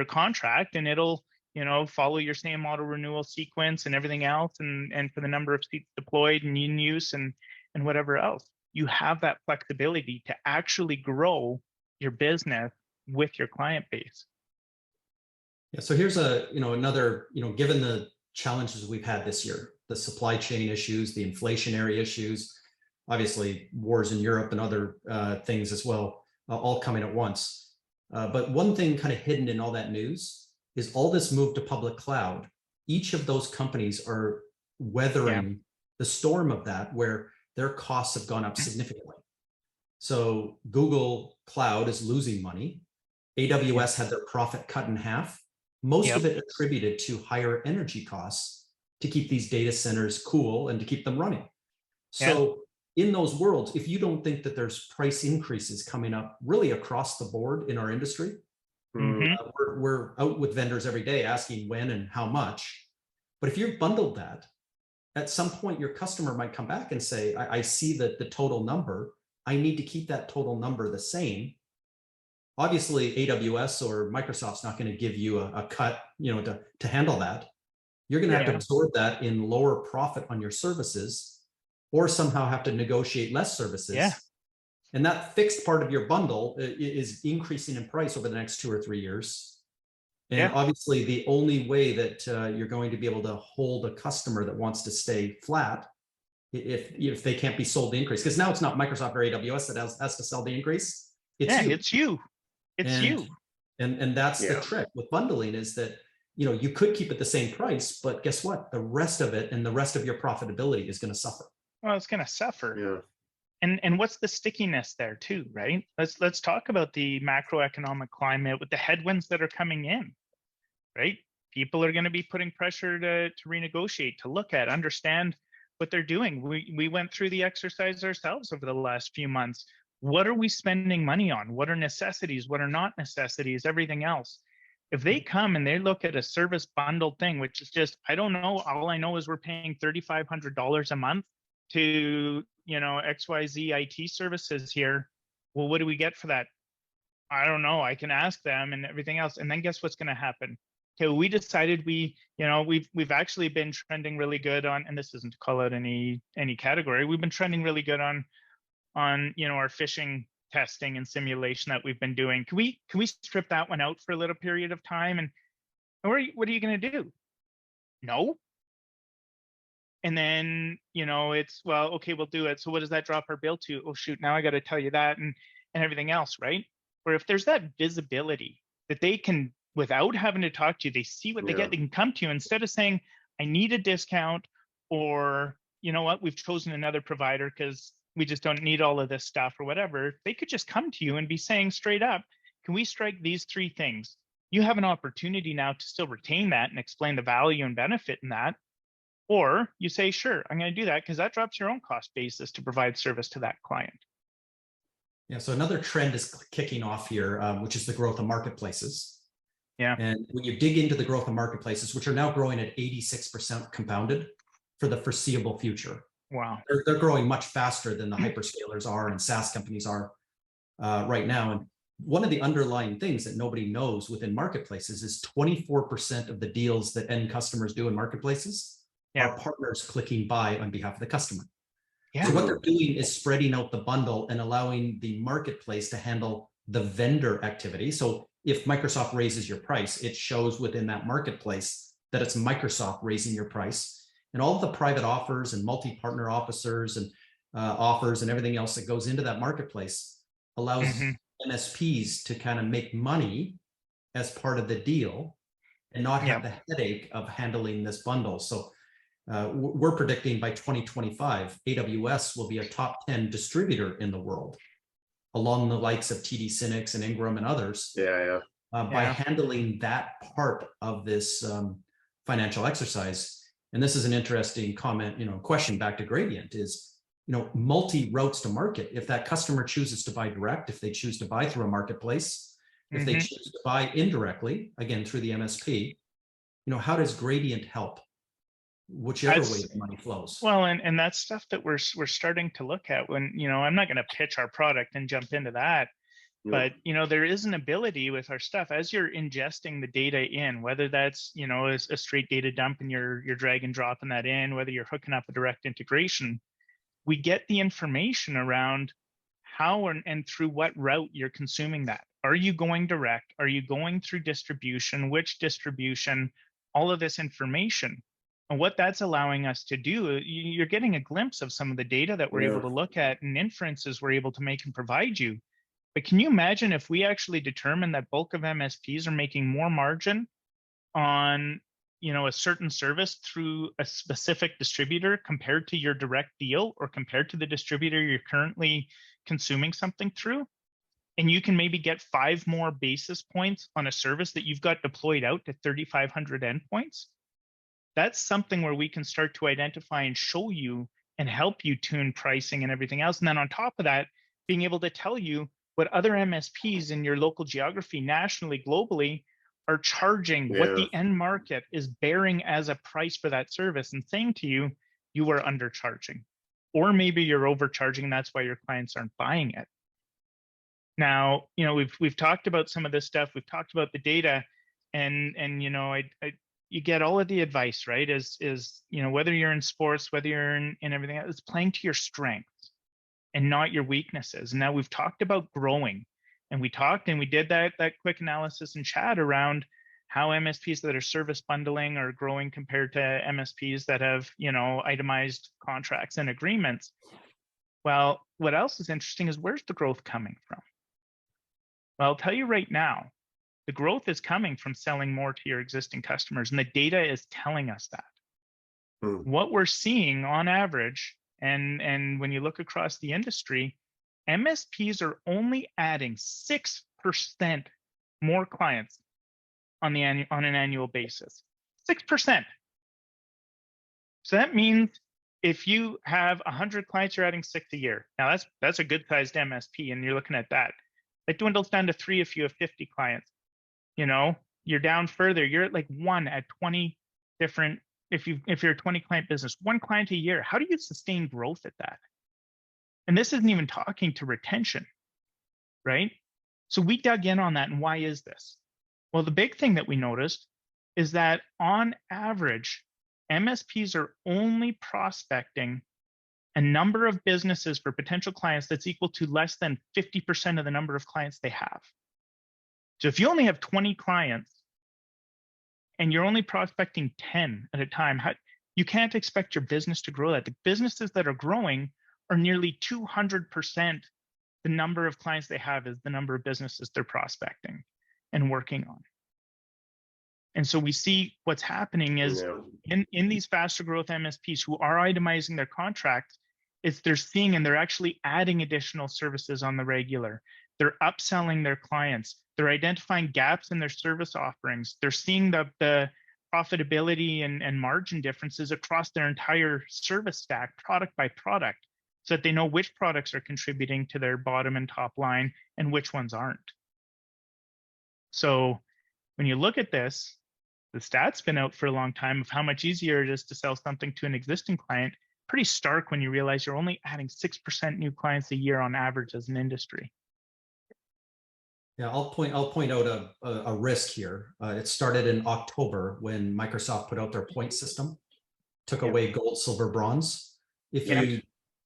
contract and it'll, follow your same model renewal sequence and everything else, and for the number of seats deployed and in use and whatever else. You have that flexibility to actually grow your business with your client base. Yeah, so here's another, given the challenges we've had this year, the supply chain issues, the inflationary issues, obviously wars in Europe and other things as well, all coming at once. But one thing kind of hidden in all that news is all this move to public cloud. Each of those companies are weathering the storm of that, where their costs have gone up significantly. So Google Cloud is losing money. AWS had their profit cut in half, most of it attributed to higher energy costs to keep these data centers cool and to keep them running. So in those worlds, if you don't think that there's price increases coming up really across the board in our industry, we're out with vendors every day asking when and how much. But if you've bundled that, at some point your customer might come back and say, I see that the total number, I need to keep that total number the same. Obviously, AWS or Microsoft's not going to give you a cut, to handle that. You're going to have to absorb that in lower profit on your services, or somehow have to negotiate less services. And that fixed part of your bundle is increasing in price over the next 2 or 3 years. And obviously, the only way that you're going to be able to hold a customer that wants to stay flat, if they can't be sold the increase, because now it's not Microsoft or AWS that has to sell the increase. It's you. And that's the trick with bundling, is that you could keep it the same price, but guess what? The rest of it and the rest of your profitability is going to suffer. Well, it's going to suffer. And what's the stickiness there too, right? Let's talk about the macroeconomic climate with the headwinds that are coming in, right? People are going to be putting pressure to renegotiate, to look at, understand what they're doing. We went through the exercise ourselves over the last few months. What are we spending money on? What are necessities? What are not necessities? Everything else. If they come and they look at a service bundled thing, which is just, I don't know, all I know is we're paying $3,500 a month to, XYZ IT services here. Well, what do we get for that? I don't know. I can ask them and everything else. And then guess what's going to happen? Okay, we decided we've actually been trending really good on, and this isn't to call out any category. We've been trending really good on our phishing testing and simulation that we've been doing. Can we strip that one out for a little period of time? And what are you going to do? No. And then, it's, well, okay, we'll do it. So what does that drop our bill to? Oh, shoot, now I got to tell you that and everything else, right? Where if there's that visibility that they can, without having to talk to you, they see what they get, they can come to you instead of saying, I need a discount, or, you know what, we've chosen another provider because we just don't need all of this stuff or whatever. They could just come to you and be saying straight up, can we strike these 3 things? You have an opportunity now to still retain that and explain the value and benefit in that. Or you say, sure, I'm going to do that because that drops your own cost basis to provide service to that client. Yeah, so another trend is kicking off here, which is the growth of marketplaces. And when you dig into the growth of marketplaces, which are now growing at 86% compounded for the foreseeable future. Wow. They're growing much faster than the hyperscalers are and SaaS companies are right now. And one of the underlying things that nobody knows within marketplaces is 24% of the deals that end customers do in marketplaces are partners clicking buy on behalf of the customer. So what they're doing is spreading out the bundle and allowing the marketplace to handle the vendor activity. So if Microsoft raises your price, it shows within that marketplace that it's Microsoft raising your price. And all of the private offers and multi-partner officers and offers and everything else that goes into that marketplace allows MSPs to kind of make money as part of the deal and not have the headache of handling this bundle. So we're predicting by 2025, AWS will be a top 10 distributor in the world, along the likes of TD SYNNEX and Ingram and others. By handling that part of this financial exercise. And this is an interesting comment, question back to Gradient is, multi routes to market. If that customer chooses to buy direct, if they choose to buy through a marketplace, if they choose to buy indirectly, again, through the MSP, how does Gradient help? Whichever way the money flows. Well, and that's stuff that we're starting to look at when, I'm not going to pitch our product and jump into that. But, there is an ability with our stuff as you're ingesting the data in, whether that's, a straight data dump and you're drag and dropping that in, whether you're hooking up a direct integration, we get the information around how and through what route you're consuming that. Are you going direct? Are you going through distribution? Which distribution? All of this information. And what that's allowing us to do, you're getting a glimpse of some of the data that we're able to look at and inferences we're able to make and provide you. But can you imagine if we actually determine that bulk of MSPs are making more margin on, a certain service through a specific distributor compared to your direct deal or compared to the distributor you're currently consuming something through? And you can maybe get 5 more basis points on a service that you've got deployed out to 3,500 endpoints. That's something where we can start to identify and show you and help you tune pricing and everything else. And then on top of that, being able to tell you what other MSPs in your local geography, nationally, globally, are charging, what the end market is bearing as a price for that service, and saying to you, you are undercharging. Or maybe you're overcharging, and that's why your clients aren't buying it. Now, we've talked about some of this stuff, we've talked about the data, and you get all of the advice, right? Is whether you're in sports, whether you're in everything else, it's playing to your strengths and not your weaknesses. And now we've talked about growing, and we did that quick analysis and chat around how MSPs that are service bundling are growing compared to MSPs that have, itemized contracts and agreements. Well, what else is interesting is where's the growth coming from? Well, I'll tell you right now, the growth is coming from selling more to your existing customers, and the data is telling us that. What we're seeing on average, and when you look across the industry, MSPs are only adding 6% more clients on an annual basis. 6%. So that means if you have 100 clients, you're adding 6 a year. Now that's a good sized MSP, and you're looking at that. It dwindles down to 3 if you have 50 clients. You're down further. You're at like 1 at 20 different. If you're a 20 client business, 1 client a year, how do you sustain growth at that? And this isn't even talking to retention, right? So we dug in on that. And why is this? Well, the big thing that we noticed is that on average, MSPs are only prospecting a number of businesses for potential clients that's equal to less than 50% of the number of clients they have. So if you only have 20 clients and you're only prospecting 10 at a time, you can't expect your business to grow that. The businesses that are growing are nearly 200% the number of clients they have is the number of businesses they're prospecting and working on. And so we see what's happening is in these faster growth MSPs who are itemizing their contracts, is they're seeing and they're actually adding additional services on the regular. They're upselling their clients. They're identifying gaps in their service offerings. They're seeing the profitability and margin differences across their entire service stack, product by product, so that they know which products are contributing to their bottom and top line and which ones aren't. So when you look at this, the stats been out for a long time of how much easier it is to sell something to an existing client. Pretty stark when you realize you're only adding 6% new clients a year on average as an industry. Yeah, I'll point out a risk here. It started in October when Microsoft put out their point system, took away gold, silver, bronze. If you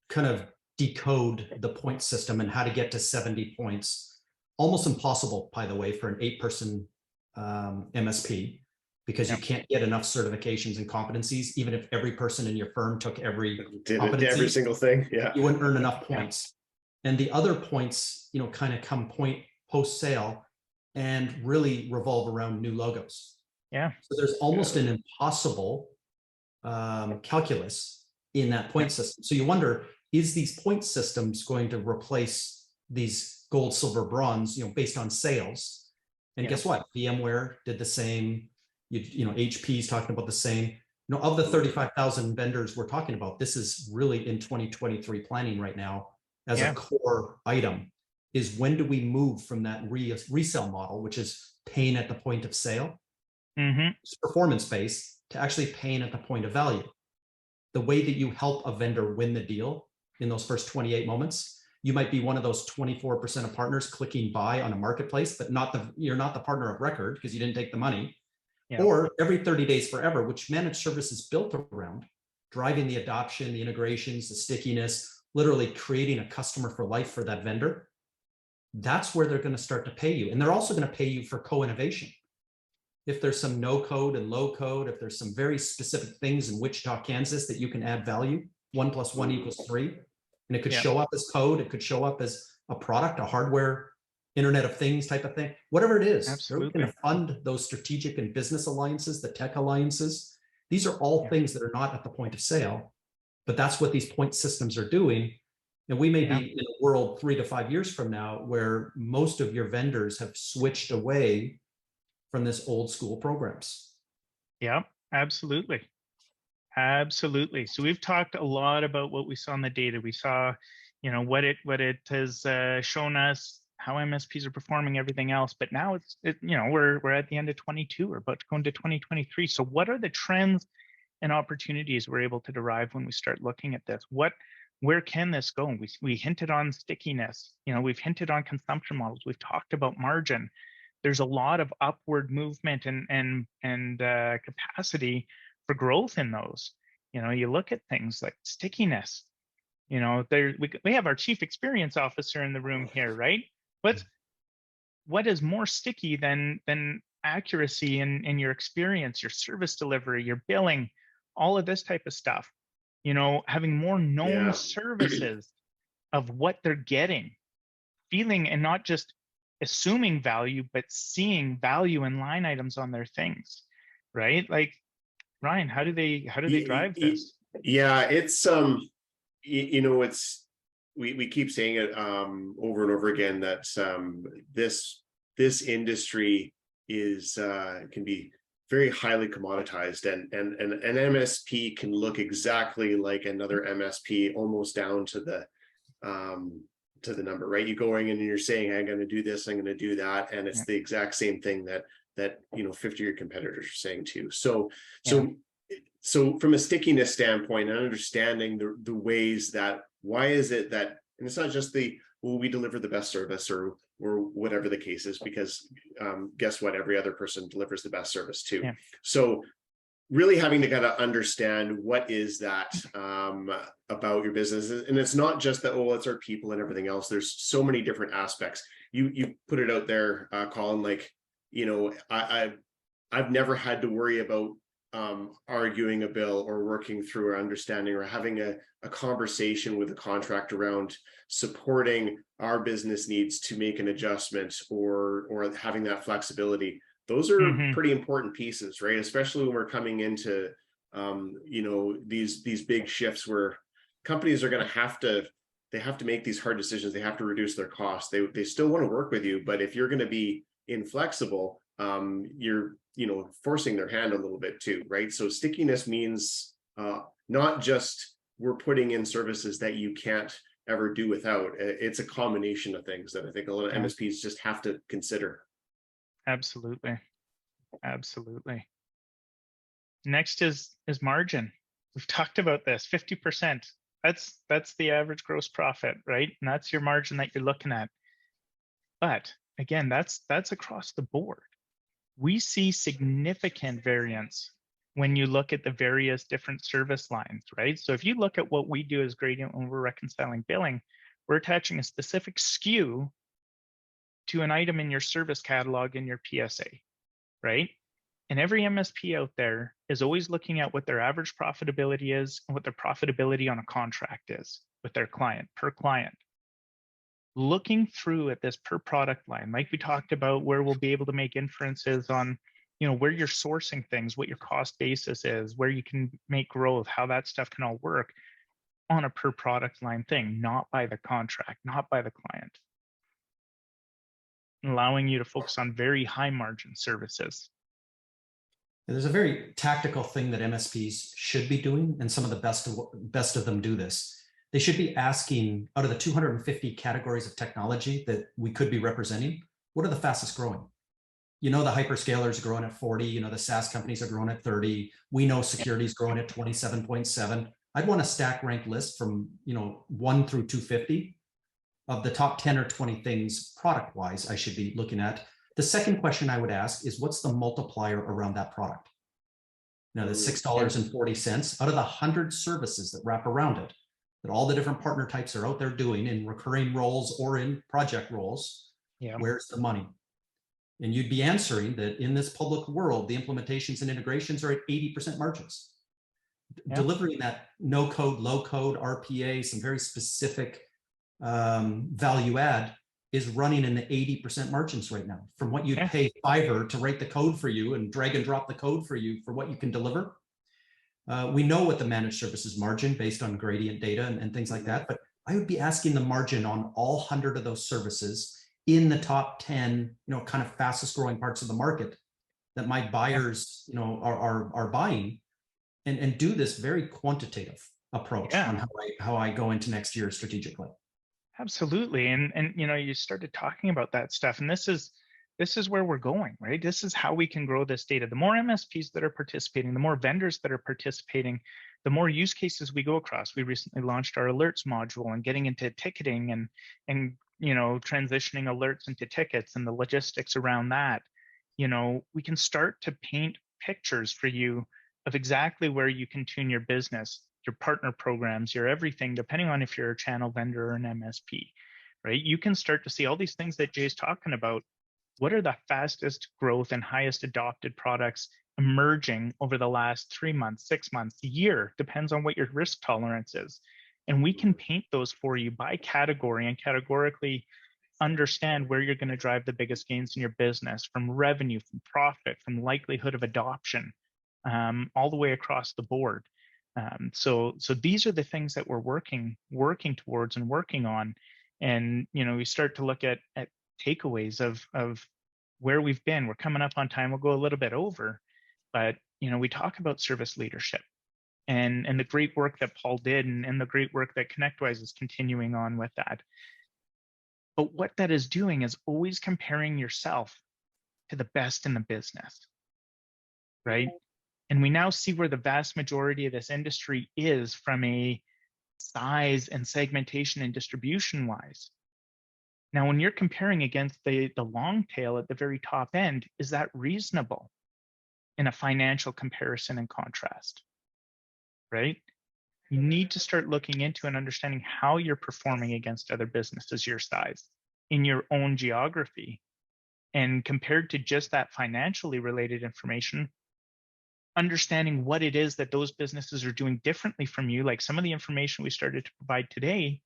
kind of decode the point system and how to get to 70 points, almost impossible, by the way, for an 8-person MSP, because you can't get enough certifications and competencies. Even if every person in your firm took every competency, every single thing, you wouldn't earn enough points. And the other points, kind of come post sale and really revolve around new logos. Yeah. So there's almost an impossible calculus in that point system. So you wonder, is these point systems going to replace these gold, silver, bronze, based on sales? And guess what? VMware did the same. HP is talking about the same. Of the 35,000 vendors we're talking about, this is really in 2023 planning right now as a core item, is when do we move from that resale model, which is paying at the point of sale, performance-based, to actually paying at the point of value. The way that you help a vendor win the deal in those first 28 moments, you might be one of those 24% of partners clicking buy on a marketplace, but you're not the partner of record because you didn't take the money. Yeah. Or every 30 days forever, which managed service is built around, driving the adoption, the integrations, the stickiness, literally creating a customer for life for that vendor. That's where they're going to start to pay you. And they're also going to pay you for co-innovation. If there's some no code and low code, if there's some very specific things in Wichita, Kansas that you can add value, 1 + 1 = 3. And it could show up as code. It could show up as a product, a hardware, Internet of Things type of thing, whatever it is. Absolutely. They're going to fund those strategic and business alliances, the tech alliances. These are all things that are not at the point of sale, but that's what these point systems are doing. And we may be in a world 3 to 5 years from now where most of your vendors have switched away from this old school programs. Yeah, absolutely. Absolutely. So we've talked a lot about what we saw in the data. We saw, what it has shown us, how MSPs are performing, everything else. But now we're at the end of 22. We're about to go into 2023. So what are the trends and opportunities we're able to derive when we start looking at this? Where can this go? We hinted on stickiness. We've hinted on consumption models. We've talked about margin. There's a lot of upward movement and capacity for growth in those. You look at things like stickiness. We have our chief experience officer in the room here, right? What is more sticky than accuracy in your experience, your service delivery, your billing, all of this type of stuff? Having more known services of what they're getting, feeling, and not just assuming value, but seeing value in line items on their things, right? Like, Ryan, how do they drive this? Yeah, it's we keep saying it over and over again that this industry is can be very highly commoditized, and an MSP can look exactly like another MSP, almost down to the number, right? You going in and you're saying, I'm going to do this, I'm going to do that, and it's the exact same thing that 50 of your competitors are saying too. So from a stickiness standpoint and understanding the ways that, why is it that, and it's not just we deliver the best service or whatever the case is, because guess what, every other person delivers the best service too. So really having to kind of understand what is that about your business. And it's not just that, it's our people and everything else. There's so many different aspects. You put it out there, Colin, like, I've never had to worry about arguing a bill or working through or understanding or having a conversation with a contract around supporting our business needs to make an adjustment or having that flexibility. Those are pretty important pieces, right? Especially when we're coming into these big shifts where companies are going to have to make these hard decisions. They have to reduce their costs. They still want to work with you, but if you're going to be inflexible, you're forcing their hand a little bit too, right? So stickiness means not just we're putting in services that you can't ever do without. It's a combination of things that I think a lot of MSPs just have to consider. Absolutely. Next is margin. We've talked about this, 50%. That's the average gross profit, right? And that's your margin that you're looking at. But again, that's across the board. We see significant variance when you look at the various different service lines, right? So if you look at what we do as Gradient when we're reconciling billing, we're attaching a specific SKU to an item in your service catalog in your PSA, right? And every MSP out there is always looking at what their average profitability is and what their profitability on a contract is with their client, per client. looking through at this per product line, like we talked about, where we'll be able to make inferences on, where you're sourcing things, what your cost basis is, where you can make growth, how that stuff can all work on a per product line thing, not by the contract, not by the client. Allowing you to focus on very high margin services. There's a very tactical thing that MSPs should be doing, and some of the best of them do this. They should be asking, out of the 250 categories of technology that we could be representing, what are the fastest growing? The hyperscalers are growing at 40, the SaaS companies are growing at 30. We know security is growing at 27.7. I'd want a stack rank list from 1 through 250 of the top 10 or 20 things product wise I should be looking at. The second question I would ask is, what's the multiplier around that product? The $6.40 out of the 100 services that wrap around it, that all the different partner types are out there doing in recurring roles or in project roles. Yeah. Where's the money? And you'd be answering that in this public world, the implementations and integrations are at 80% margins. Yeah. Delivering that no code, low code, RPA, some very specific value add is running in the 80% margins right now. From what you'd pay Fiverr to write the code for you and drag and drop the code for you for what you can deliver. We know what the managed services margin based on gradient data and things like that, but I would be asking the margin on all 100 of those services in the top 10, kind of fastest growing parts of the market that my buyers, are buying, and do this very quantitative approach on how I go into next year strategically. Absolutely. And you started talking about that stuff, and this is where we're going, right? This is how we can grow this data. The more MSPs that are participating, the more vendors that are participating, the more use cases we go across. We recently launched our alerts module and getting into ticketing and transitioning alerts into tickets and the logistics around that. We can start to paint pictures for you of exactly where you can tune your business, your partner programs, your everything, depending on if you're a channel vendor or an MSP, right? You can start to see all these things that Jay's talking about. What are the fastest growth and highest adopted products emerging over the last 3 months, 6 months, a year, depends on what your risk tolerance is. And we can paint those for you by category and categorically understand where you're going to drive the biggest gains in your business, from revenue, from profit, from likelihood of adoption, all the way across the board. So these are the things that we're working towards and working on. And, we start to look at takeaways of where we've been. We're coming up on time. We'll go a little bit over, but, we talk about service leadership and the great work that Paul did and the great work that ConnectWise is continuing on with that. But what that is doing is always comparing yourself to the best in the business, right? And we now see where the vast majority of this industry is from a size and segmentation and distribution wise. Now, when you're comparing against the long tail at the very top end, is that reasonable in a financial comparison and contrast, right? You need to start looking into and understanding how you're performing against other businesses your size in your own geography. And compared to just that financially related information, understanding what it is that those businesses are doing differently from you, like some of the information we started to provide today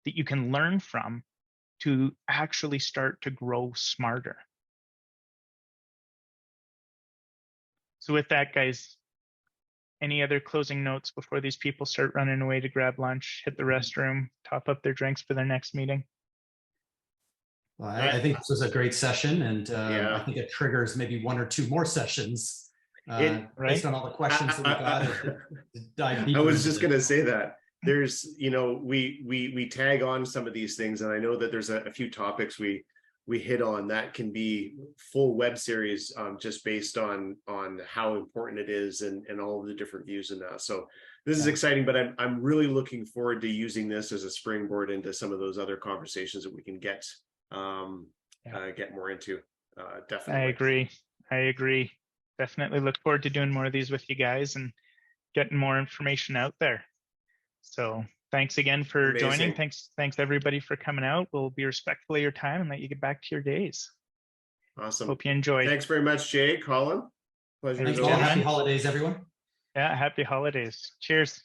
that you can learn from to actually start to grow smarter. So with that, guys, any other closing notes before these people start running away to grab lunch, hit the restroom, top up their drinks for their next meeting? Well, I think this was a great session, and I think it triggers maybe 1 or 2 more sessions based on all the questions that we got. Dive deeper. I was just going to say that there's, we tag on some of these things, and I know that there's a few topics we hit on that can be full web series just based on how important it is and all of the different views in that. So this is exciting, but I'm really looking forward to using this as a springboard into some of those other conversations that we can get more into. Definitely. I agree. Definitely look forward to doing more of these with you guys and getting more information out there. So thanks again for joining. Thanks everybody for coming out. We'll be respectful of your time and let you get back to your days. Awesome. Hope you enjoyed. Thanks very much, Jay, Colin. Pleasure. Happy holidays, everyone. Yeah, happy holidays. Cheers.